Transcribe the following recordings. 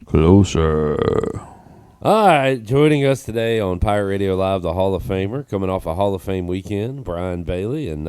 Closer. All right, joining us today on Pirate Radio Live, the Hall of Famer, coming off a Hall of Fame weekend, Brian Bailey. And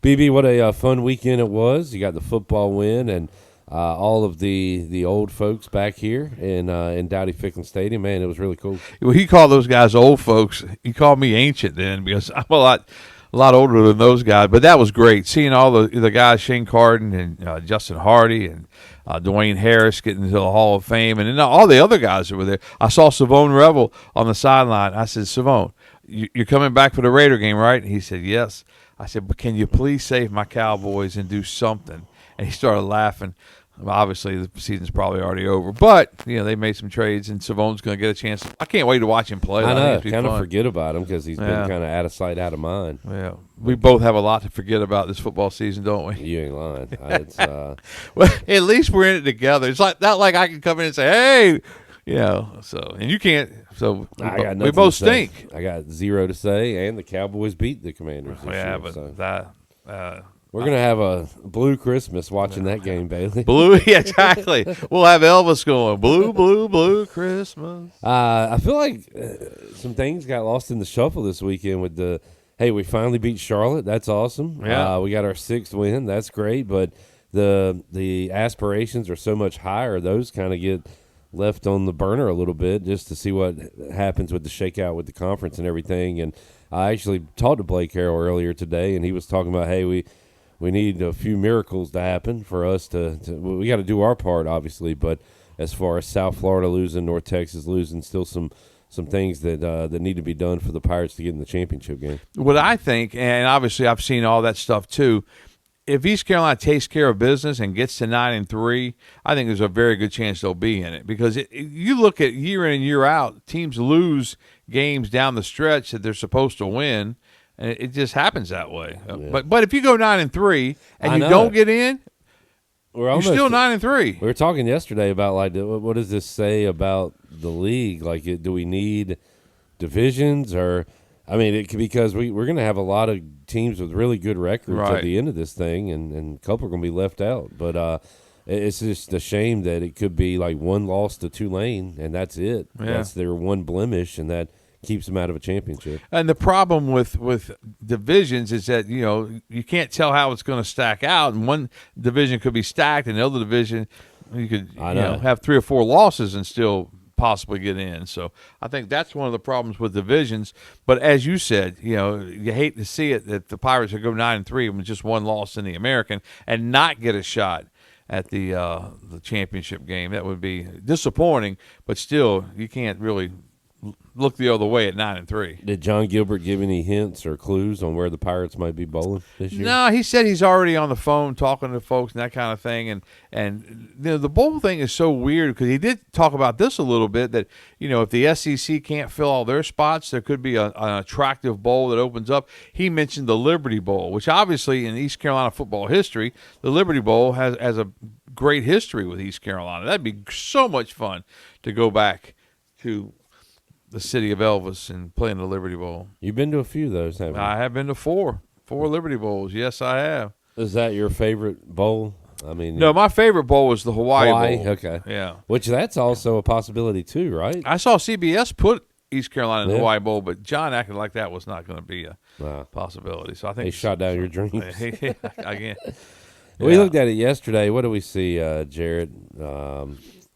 BB, what a fun weekend it was. You got the football win and all of the old folks back here in Dowdy Ficklin Stadium. Man, it was really cool. Well, he called those guys old folks. He called me ancient then because I'm a lot older than those guys. But that was great, seeing all the guys, Shane Carden and Justin Hardy and Dwayne Harris getting into the Hall of Fame, and then all the other guys that were there. I saw Savone Revel on the sideline. I said, Savone, you're coming back for the Raider game, right? And he said, yes. I said, but can you please save my Cowboys and do something? And he started laughing. Obviously, the season's probably already over, but they made some trades, and Savone's going to get a chance. I can't wait to watch him play. I know, kind of forget about him because he's been kind of out of sight, out of mind. Yeah, we both have a lot to forget about this football season, don't we? You ain't lying. It's, well, at least we're in it together. It's not like I can come in and say, hey, So, and you can't. So we both stink. I got zero to say, and the Cowboys beat the Commanders. We're going to have a blue Christmas watching that game, Bailey. Blue, yeah, exactly. We'll have Elvis going, blue, blue, blue Christmas. I feel like some things got lost in the shuffle this weekend with we finally beat Charlotte. That's awesome. Yeah. We got our 6th win. That's great. But the aspirations are so much higher. Those kind of get left on the burner a little bit just to see what happens with the shakeout with the conference and everything. And I actually talked to Blake Harrell earlier today, and he was talking about, hey, we need a few miracles to happen for us to we got to do our part, obviously. But as far as South Florida losing, North Texas losing, still some things that need to be done for the Pirates to get in the championship game. What I think, and obviously I've seen all that stuff too, if East Carolina takes care of business and gets to 9-3, I think there's a very good chance they'll be in it. Because you look at year in and year out, teams lose games down the stretch that they're supposed to win. And it just happens that way. Yeah. But if you go 9-3 and you don't get in, you're still 9-3. We were talking yesterday about what does this say about the league? Like, do we need divisions or? I mean, because we're going to have a lot of teams with really good records at the end of this thing, and a couple are going to be left out. But it's just a shame that it could be like one loss to Tulane, and that's it. Yeah. That's their one blemish, and that keeps them out of a championship. And the problem with divisions is that, you can't tell how it's going to stack out. And one division could be stacked, and the other division you could have 3 or 4 losses and still possibly get in. So I think that's one of the problems with divisions. But as you said, you hate to see it that the Pirates would go 9-3 with just one loss in the American and not get a shot at the championship game. That would be disappointing, but still you can't really look the other way at 9-3. Did John Gilbert give any hints or clues on where the Pirates might be bowling this year? No, he said he's already on the phone talking to folks and that kind of thing. And the bowl thing is so weird because he did talk about this a little bit that, if the SEC can't fill all their spots, there could be an attractive bowl that opens up. He mentioned the Liberty Bowl, which obviously in East Carolina football history, the Liberty Bowl has a great history with East Carolina. That'd be so much fun to go back to the city of Elvis and play in the Liberty Bowl. You've been to a few of those, haven't you? I have been to 4 Liberty Bowls. Yes, I have. Is that your favorite bowl? I mean, no, my favorite bowl was the Hawaii Bowl. Okay, yeah. Which that's also a possibility too, right? I saw CBS put East Carolina in the Hawaii Bowl, but John acted like that was not going to be a possibility. So I think he shot down your dreams. Again, we looked at it yesterday. What do we see, Jared?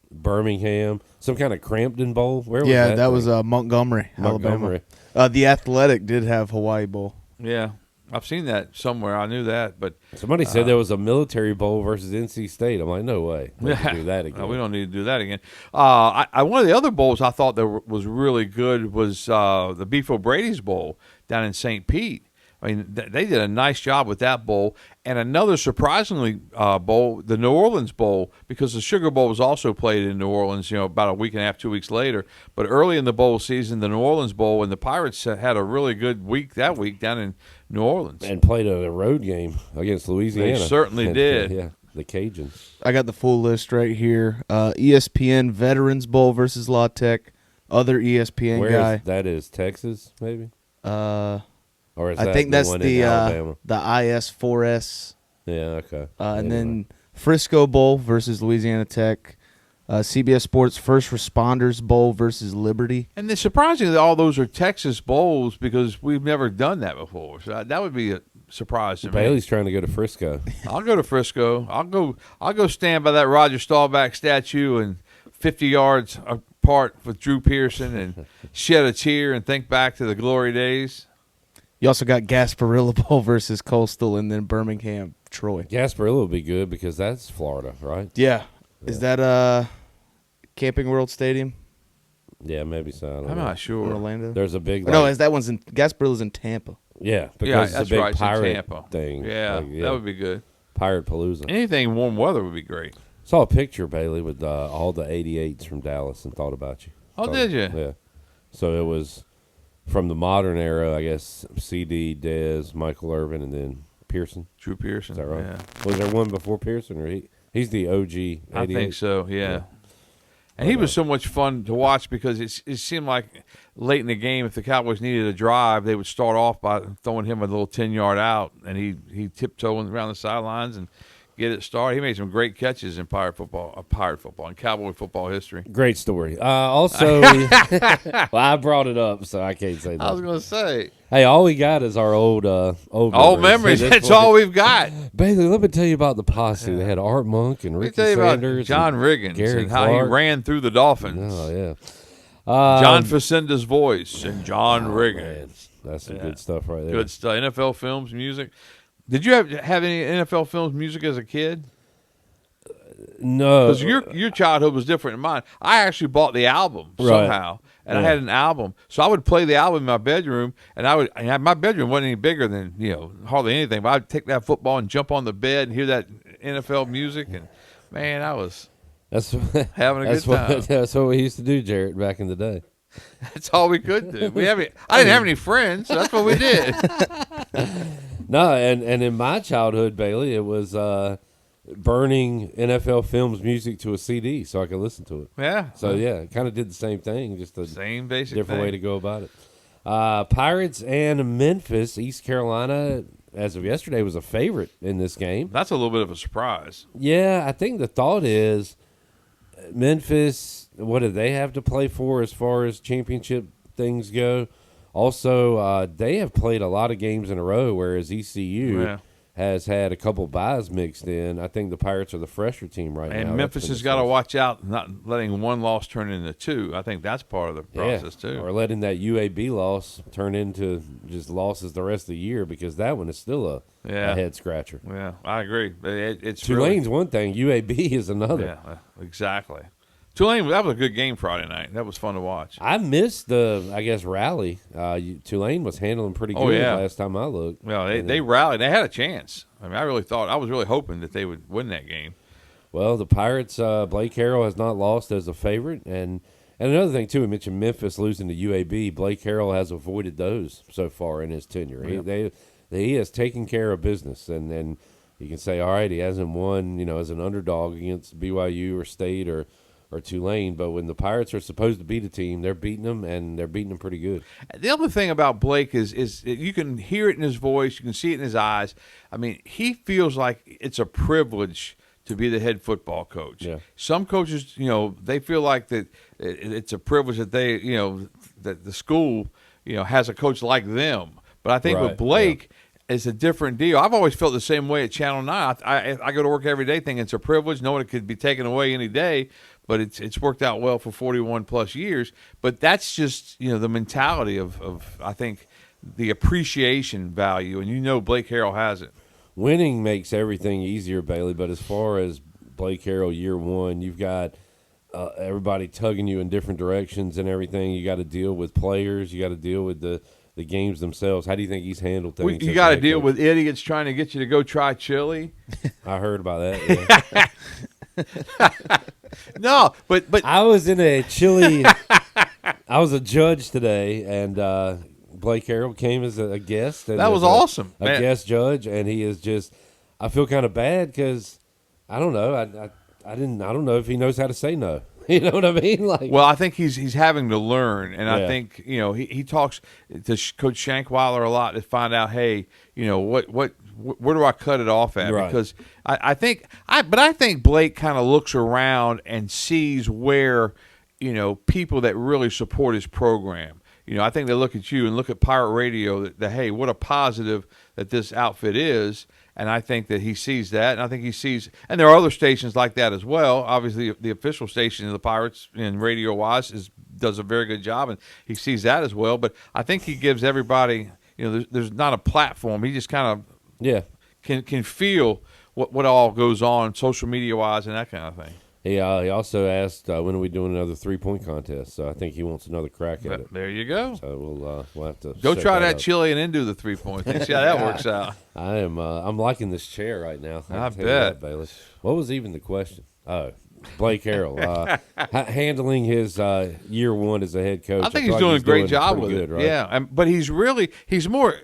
Birmingham, some kind of Crampton Bowl. Where was that? That was Montgomery, Alabama. The Athletic did have Hawaii Bowl. Yeah, I've seen that somewhere. I knew that, but somebody said there was a Military Bowl versus NC State. I'm like, no way. We can do that again. No, we don't need to do that again. One of the other bowls I thought that was really good was the Beef O'Brady's Bowl down in St. Pete. I mean, they did a nice job with that bowl. And another surprisingly bowl, the New Orleans Bowl, because the Sugar Bowl was also played in New Orleans, about a week and a half, 2 weeks later. But early in the bowl season, the New Orleans Bowl, and the Pirates had a really good week that week down in New Orleans. And played a road game against Louisiana. They certainly did. Yeah, the Cajuns. I got the full list right here. ESPN Veterans Bowl versus La Tech. Other ESPN guy. That is Texas, maybe? Or is I that think the that's one the in Alabama? the IS4S. Yeah, okay. And then Frisco Bowl versus Louisiana Tech. CBS Sports First Responders Bowl versus Liberty. And it's surprising that all those are Texas bowls because we've never done that before. So that would be a surprise to me. Bailey's trying to go to Frisco. I'll go to Frisco. I'll go stand by that Roger Staubach statue and 50 yards apart with Drew Pearson and shed a tear and think back to the glory days. You also got Gasparilla Bowl versus Coastal, and then Birmingham, Troy. Gasparilla would be good because that's Florida, right? Yeah. Is that Camping World Stadium Yeah, maybe so. I don't I'm know. not in sure. Orlando? There's a big No, that one's in Gasparilla's in Tampa. yeah, because Yeah, it's that's a big right. It's in pirate Tampa. thing. Yeah, Like, that would be good. Pirate Palooza. Anything warm weather would be great. Saw a picture, Bailey, with all the 88s from Dallas and thought about you. Oh, did you? Yeah. So it was from the modern era, I guess, CD, Dez, Michael Irvin, and then Pearson. Drew Pearson. Is that right? Yeah. Was there one before Pearson, or he's the OG 88? I think so, yeah. Yeah. And he was so much fun to watch because it seemed like late in the game, if the Cowboys needed a drive, they would start off by throwing him a little 10-yard out, and he tiptoeing around the sidelines and get it started. He made some great catches in pirate football, and Cowboy football history. Great story. Also, well, I brought it up, so I can't say I was that. going to say, Hey, all we got is our old memories. At this That's point. all we've got. Bailey, let me tell you about the posse. They had Art Monk and Let me Ricky tell you about Sanders, John and Riggins Gary and how he Clark. ran through the Dolphins. Oh yeah, John Facenda's voice and John Riggins. man, that's some Yeah. good stuff right there. Good stuff. NFL films, music. Did you have any NFL films, music as a kid? No, Because your childhood was different than mine. I actually bought the album Right. somehow, and I Yeah. had an album, so I would play the album in my bedroom, and my bedroom wasn't any bigger than hardly anything. But I'd take that football and jump on the bed and hear that NFL music, and man, I was that's having a that's good time. that's what we used to do, Jarrett, back in the day. That's all we could do. I didn't have any friends, so that's what we did. No, and in my childhood, Bailey, it was burning NFL films music to a CD so I could listen to it. Yeah. So yeah, kind of did the same thing, just a Same basic different way to thing. go about it. Pirates and Memphis, East Carolina, as of yesterday, was a favorite in this game. That's a little bit of a surprise. Yeah, I think the thought is Memphis, what do they have to play for as far as championship things go? Also, they have played a lot of games in a row, whereas ECU Yeah. has had a couple buys mixed in. I think the Pirates are the fresher team right now. And Memphis That's has been got to the- watch out not letting one loss turn into two. I think that's part of the process, too. Or letting that UAB loss turn into just losses the rest of the year, because that one is still a head scratcher. Yeah, I agree. It's Tulane's one thing, UAB is another. Yeah, exactly. Tulane, that was a good game Friday night. That was fun to watch. I missed the, rally. Tulane was handling pretty good Oh, yeah. last time I looked. Well, And they rallied. They had a chance. I mean, I was really hoping that they would win that game. Well, the Pirates, Blake Harrell has not lost as a favorite. And another thing, too, we mentioned Memphis losing to UAB. Blake Harrell has avoided those so far in his tenure. Yeah. He has taken care of business. And you can say, all right, he hasn't won, as an underdog against BYU or State or Tulane. But when the Pirates are supposed to beat a team, they're beating them, and they're beating them pretty good. The other thing about Blake is you can hear it in his voice. You can see it in his eyes. I mean, he feels like it's a privilege to be the head football coach. Yeah. Some coaches, they feel like that it's a privilege that they, that the school, has a coach like them. But I think with Right, Blake, it's a different deal. I've always felt the same way at Channel 9. I go to work every day thinking it's a privilege, knowing it could be taken away any day. But it's worked out well for 41 plus years. But that's just the mentality of I think the appreciation value, and Blake Harrell has it. Winning makes everything easier, Bailey, but as far as Blake Harrell year one, you've got everybody tugging you in different directions and everything. You got to deal with players. You got to deal with the games themselves. How do you think he's handled things? You as got to head deal coach? with idiots trying to get you to go try chili. I heard about that. Yeah. No, but I was in a chili. I was a judge today, and Blake Harrell came as a guest. And that was as awesome. A man. guest judge, and he is just. I feel kind of bad because I don't know. I don't know if he knows how to say no. You know what I mean? Like, Well, I think he's having to learn, and I Yeah. think he talks to Coach Shankwiler a lot to find out, hey, what where do I cut it off at? Right. Because I think Blake kind of looks around and sees where, people that really support his program. I think they look at you and look at Pirate Radio that hey, what a positive that this outfit is. And I think that he sees that, and I think he sees, and there are other stations like that as well. Obviously, the official station of the Pirates in radio-wise does a very good job, and he sees that as well. But I think he gives everybody, there's not a platform. He just kind of can feel what all goes on social media-wise and that kind of thing. He also asked when are we doing another 3-point contest. So I think he wants another crack at it. There you go. So we'll have to go try that out. chili and then do the 3-point. See how that works out. I'm liking this chair right now. I bet. That, Bailey. What was even the question? Oh, Blake Harrell handling his year one as a head coach. I think he's doing a great job with it. Right? Yeah, but he's more.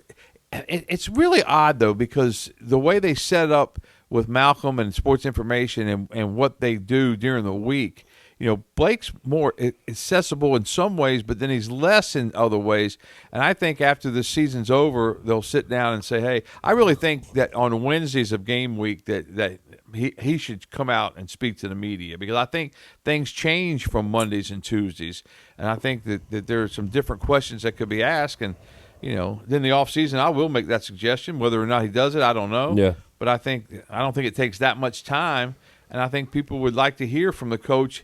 It's really odd though, because the way they set up with Malcolm and Sports Information and what they do during the week, Blake's more accessible in some ways, but then he's less in other ways. And I think after the season's over, they'll sit down and say, hey, I really think that on Wednesdays of game week that he should come out and speak to the media, because I think things change from Mondays and Tuesdays. And I think that there are some different questions that could be asked. And, then the off season, I will make that suggestion. Whether or not he does it, I don't know. Yeah. But I don't think it takes that much time, and I think people would like to hear from the coach,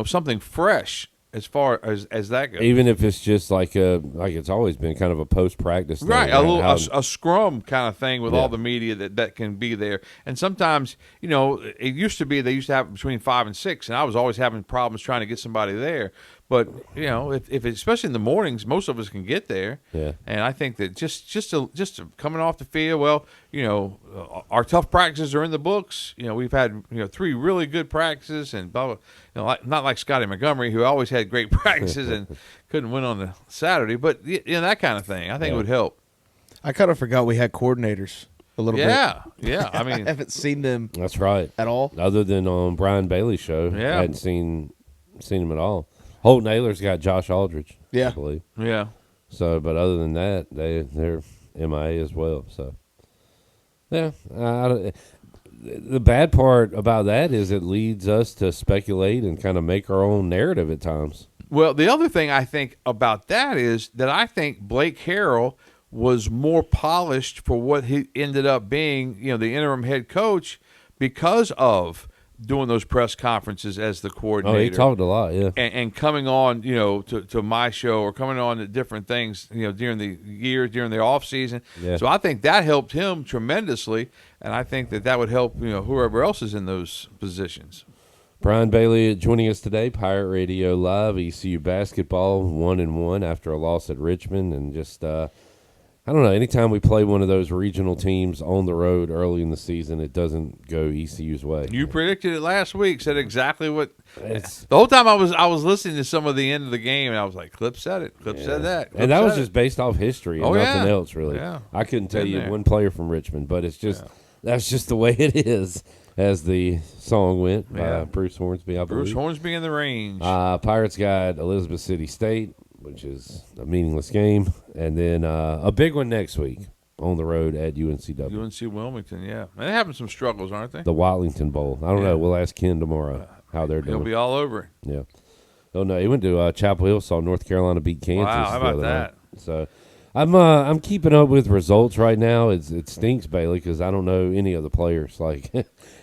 something fresh as far as that goes. Even if it's just like it's always been kind of a post practice thing, right? A scrum kind of thing with all the media that can be there. And sometimes it used to be they used to have between 5 and 6, and I was always having problems trying to get somebody there. But if especially in the mornings, most of us can get there. Yeah. And I think that just coming off the field, well, our tough practices are in the books. We've had 3 really good practices, and blah, blah, not like Scotty Montgomery, who always had great practices and couldn't win on the Saturday. But that kind of thing, I think it would help. I kind of forgot we had coordinators a little bit. Yeah. I mean, I haven't seen them. That's right. At all, other than on Brian Bailey's show. Yeah. I hadn't seen him at all. Holt Naylor's got Josh Aldridge, I believe. Yeah. So, but other than that, they're MIA as well. So, yeah. The bad part about that is it leads us to speculate and kind of make our own narrative at times. Well, the other thing I think about that is that I think Blake Harrell was more polished for what he ended up being, the interim head coach, because of doing those press conferences as the coordinator. Oh, he talked a lot, yeah. And coming on, to my show, or coming on to different things, during the year, during the off season. Yeah. So I think that helped him tremendously, and I think that would help, whoever else is in those positions. Brian Bailey joining us today, Pirate Radio Live, ECU basketball 1-1 after a loss at Richmond, and just I don't know. Anytime we play one of those regional teams on the road early in the season, it doesn't go ECU's way. You predicted it last week. Said exactly what. The whole time I was listening to some of the end of the game, and I was like, "Clip said it. Clip said that." And that was just based off history and nothing else, really. Yeah. I couldn't tell you one player from Richmond, but it's just that's just the way it is, as the song went by Bruce Hornsby, I believe. Bruce Hornsby in the range. Pirates got Elizabeth City State, which is a meaningless game, and then a big one next week on the road at UNCW. UNC Wilmington, yeah. They're having some struggles, aren't they? The Watlington Bowl. I don't know. We'll ask Ken tomorrow how they're doing. He'll be all over it. Yeah. Oh no, he went to Chapel Hill, saw North Carolina beat Kansas. Wow, how about that? So I'm keeping up with results right now. It stinks, Bailey, because I don't know any of the players. Like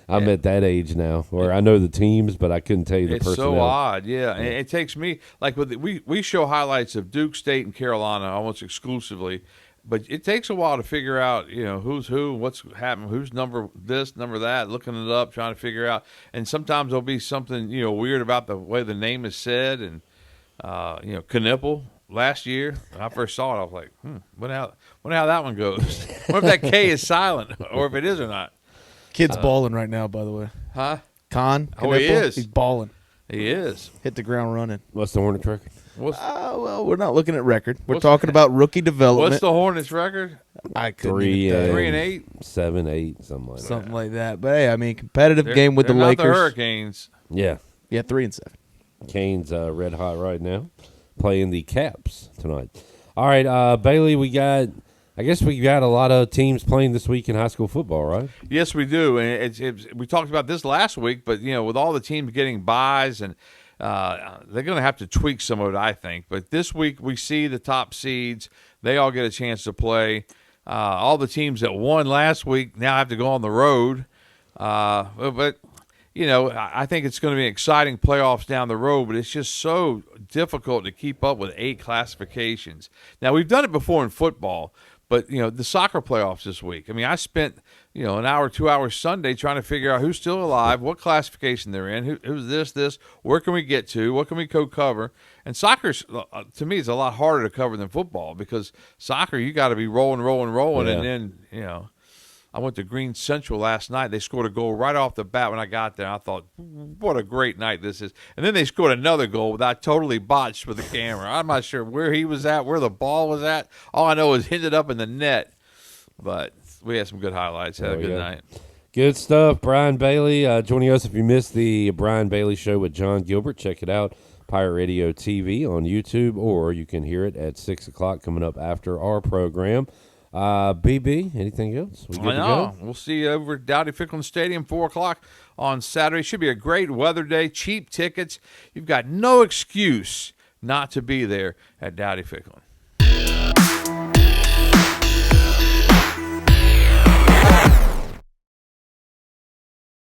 I'm at that age now where I know the teams, but I couldn't tell you the personnel. It's so odd, yeah. And it takes me like we show highlights of Duke State and Carolina almost exclusively, but it takes a while to figure out who's who, what's happening, who's number this, number that, looking it up, trying to figure out. And sometimes there'll be something weird about the way the name is said, and Knipple. Last year, when I first saw it, I was like, wonder how that one goes. What if that K is silent, or if it is or not? Kid's balling right now, by the way. Huh? Con. Oh, he is. He's balling. He is. Hit the ground running. What's the Hornets record? Well, we're not looking at record. We're talking about rookie development. What's the Hornets record? I couldn't 3 and 8, 7, 8, something like that. Something like that. But hey, I mean, competitive game with the not Lakers. The Hurricanes. Yeah. Yeah, 3 and 7. Canes red hot right now, playing the Caps tonight. All right, Bailey, we got I guess we got a lot of teams playing this week in high school football, right? Yes, we do, and we talked about this last week. But with all the teams getting buys, and they're going to have to tweak some of it, I think. But this week we see the top seeds; they all get a chance to play. All the teams that won last week now have to go on the road. But I think it's going to be exciting playoffs down the road, but it's just so difficult to keep up with 8 classifications. Now, we've done it before in football, but, the soccer playoffs this week. I mean, I spent, an hour, 2 hours Sunday trying to figure out who's still alive, what classification they're in, who's this, where can we get to, what can we co-cover. And soccer, to me, is a lot harder to cover than football because soccer, you got to be rolling, Yeah. and then, I went to Green Central last night. They scored a goal right off the bat when I got there. I thought, what a great night this is. And then they scored another goal that I totally botched with the camera. I'm not sure where he was at, where the ball was at. All I know is it ended up in the net. But we had some good highlights. Had a good night. Good stuff. Brian Bailey joining us. If you missed the Brian Bailey Show with John Gilbert, check it out. Pirate Radio TV on YouTube, or you can hear it at 6 o'clock coming up after our program. BB, anything else? We good to go? We'll see you over at Dowdy Ficklin Stadium, 4 o'clock on Saturday. Should be a great weather day. Cheap tickets. You've got no excuse not to be there at Dowdy Ficklin.